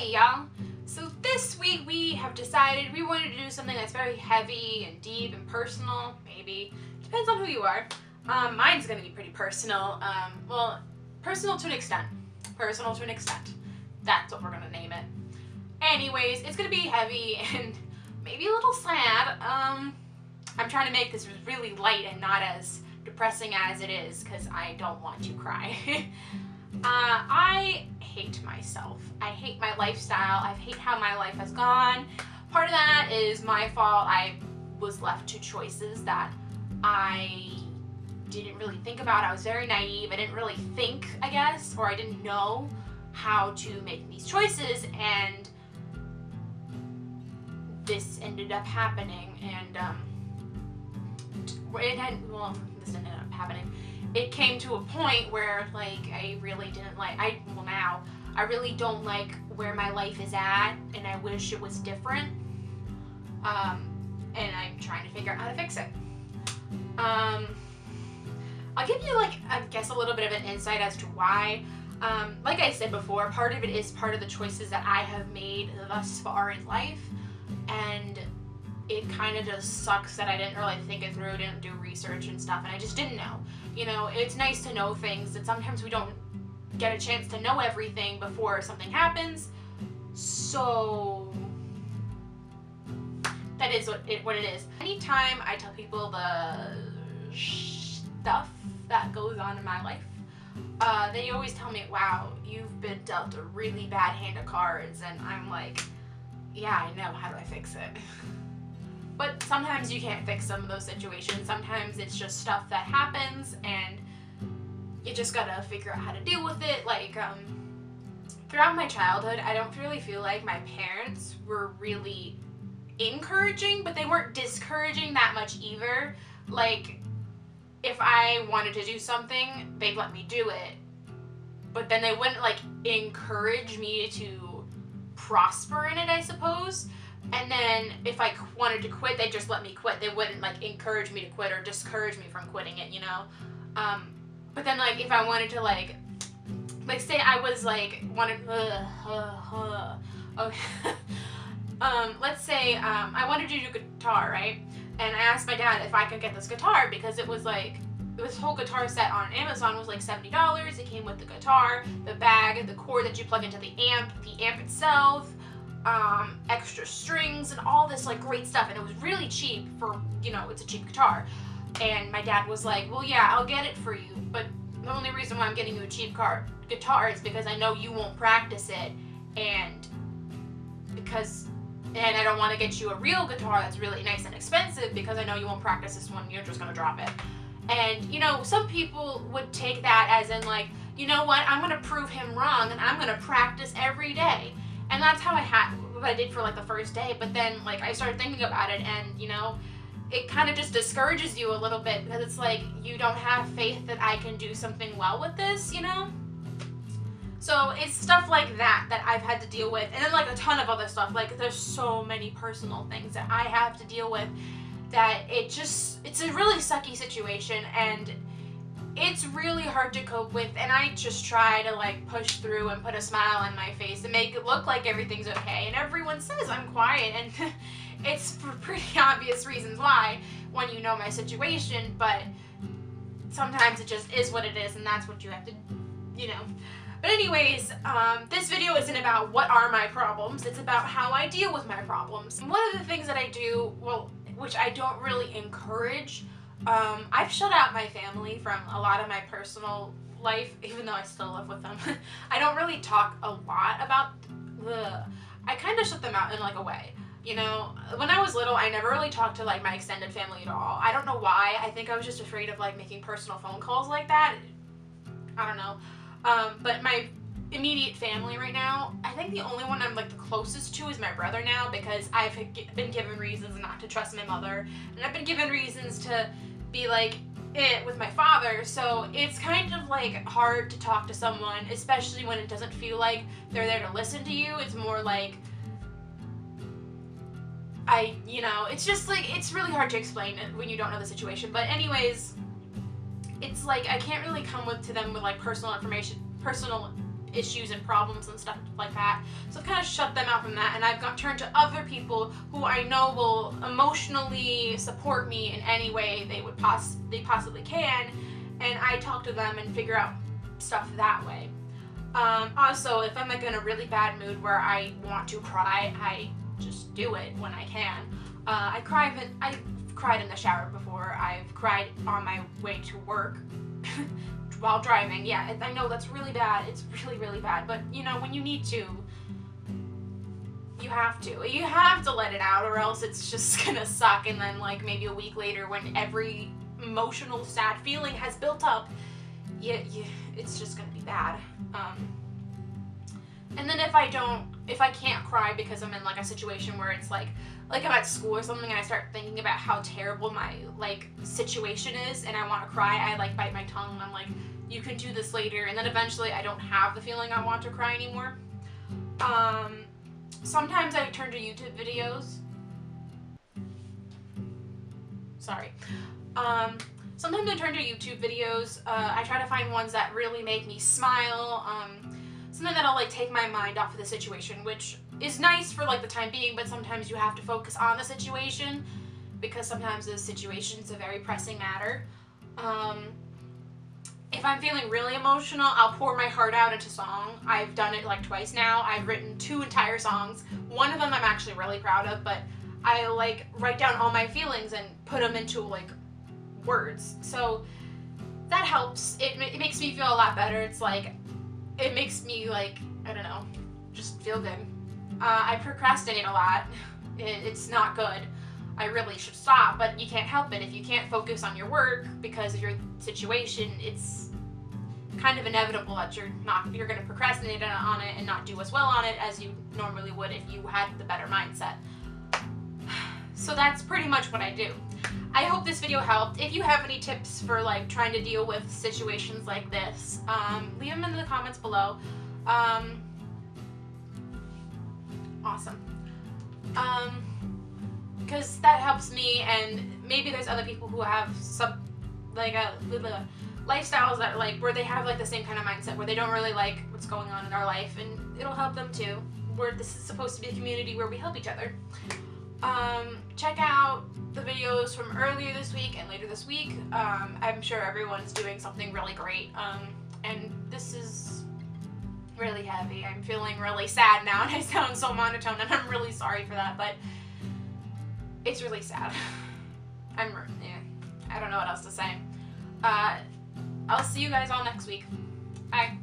Hey y'all! So this week we have decided we wanted to do something that's very heavy and deep and personal, maybe. Depends on who you are. Mine's gonna be pretty personal. Well, personal to an extent. Personal to an extent. That's what we're gonna name it. Anyways, it's gonna be heavy and maybe a little sad. I'm trying to make this really light and not as depressing as it is because I don't want to cry. I hate myself. I hate my lifestyle. I hate how my life has gone. Part of that is my fault. I was left to choices that I didn't really think about. I was very naive. I didn't really think, I guess, or I didn't know how to make these choices, and this ended up happening, and this ended up happening. It came to a point where, like, I really didn't like, now, I really don't like where my life is at, and I wish it was different, and I'm trying to figure out how to fix it. I'll give you, like, I guess a little bit of an insight as to why. Like I said before, part of it is part of the choices that I have made thus far in life, and it kind of just sucks that I didn't really think it through, didn't do research and stuff, and I just didn't know. You know, it's nice to know things, and sometimes we don't get a chance to know everything before something happens, so that is what it is. Anytime I tell people the stuff that goes on in my life, they always tell me, wow, you've been dealt a really bad hand of cards, and I'm like, yeah, I know, how do I fix it? But sometimes you can't fix some of those situations. Sometimes it's just stuff that happens, and you just gotta figure out how to deal with it. Like, throughout my childhood, I don't really feel like my parents were really encouraging, but they weren't discouraging that much either. Like, if I wanted to do something, they'd let me do it, but then they wouldn't, like, encourage me to prosper in it, I suppose. And then if I wanted to quit, they'd just let me quit. They wouldn't, like, encourage me to quit or discourage me from quitting it, you know? But then, like, if I wanted to, like say I was, like, okay. Let's say, I wanted to do guitar, right? And I asked my dad if I could get this guitar because it was, like, this whole guitar set on Amazon was, like, $70. It came with the guitar, the bag, the cord that you plug into the amp itself, extra strings and all this, like, great stuff, and it was really cheap for, you know, it's a cheap guitar. And my dad was like, well, yeah, I'll get it for you, but the only reason why I'm getting you a cheap guitar is because I know you won't practice it, and I don't want to get you a real guitar that's really nice and expensive because I know you won't practice this one, you're just gonna drop it. And, you know, some people would take that as in, like, you know what, I'm gonna prove him wrong and I'm gonna practice every day. And that's how what I did for, like, the first day. But then, like, I started thinking about it, and, you know, it kind of just discourages you a little bit because it's like, you don't have faith that I can do something well with this, you know? So it's stuff like that I've had to deal with. And then, like, a ton of other stuff. Like, there's so many personal things that I have to deal with that it's a really sucky situation, and it's really hard to cope with, and I just try to, like, push through and put a smile on my face and make it look like everything's okay. And everyone says I'm quiet, and it's for pretty obvious reasons why when you know my situation, but sometimes it just is what it is, and that's what you have to, you know. But anyways, this video isn't about what are my problems, it's about how I deal with my problems. And one of the things that I do, well, which I don't really encourage, I've shut out my family from a lot of my personal life, even though I still live with them. I don't really talk a lot about, I kind of shut them out in, like, a way. You know, when I was little, I never really talked to, like, my extended family at all. I don't know why. I think I was just afraid of, like, making personal phone calls like that. I don't know. But my immediate family right now, I think the only one I'm, like, the closest to is my brother now, because I've been given reasons not to trust my mother, and I've been given reasons to be, like, with my father, so it's kind of, like, hard to talk to someone, especially when it doesn't feel like they're there to listen to you. It's more like, you know, it's just, like, it's really hard to explain it when you don't know the situation. But anyways, it's like I can't really come to them with, like, personal issues and problems and stuff like that. So I've kind of shut them out from that, and I've turned to other people who I know will emotionally support me in any way they possibly can, and I talk to them and figure out stuff that way. Also, if I'm like in a really bad mood where I want to cry, I just do it when I can. I've cried in the shower before. I've cried on my way to work while driving. Yeah, I know that's really bad. It's really, really bad. But, you know, when you need to, you have to. You have to let it out, or else it's just gonna suck. And then, like, maybe a week later, when every emotional, sad feeling has built up, it's just gonna be bad. And then if I can't cry because I'm in like a situation where it's like I'm at school or something, and I start thinking about how terrible my like situation is, and I want to cry, I like bite my tongue and I'm like, you can do this later, and then eventually I don't have the feeling I want to cry anymore. Sometimes I turn to YouTube videos. Sorry. Sometimes I turn to YouTube videos. I try to find ones that really make me smile. Something that'll like take my mind off of the situation, which is nice for like the time being, but sometimes you have to focus on the situation because sometimes the situation's a very pressing matter. If I'm feeling really emotional, I'll pour my heart out into song. I've done it like twice now. I've written 2 entire songs. One of them I'm actually really proud of, but I like write down all my feelings and put them into like words. So that helps. It makes me feel a lot better. It's like, it makes me like, I don't know, just feel good. I procrastinate a lot. It's not good. I really should stop, but you can't help it. If you can't focus on your work because of your situation, it's kind of inevitable that you're going to procrastinate on it and not do as well on it as you normally would if you had the better mindset. So that's pretty much what I do. I hope this video helped. If you have any tips for like trying to deal with situations like this, leave them in the comments below. Awesome. Because that helps me, and maybe there's other people who have lifestyles that like where they have like the same kind of mindset where they don't really like what's going on in our life, and it'll help them too. This is supposed to be a community where we help each other. Check out the videos from earlier this week and later this week. I'm sure everyone's doing something really great. And this is really heavy. I'm feeling really sad now, and I sound so monotone, and I'm really sorry for that, but it's really sad. I don't know what else to say. I'll see you guys all next week. Bye.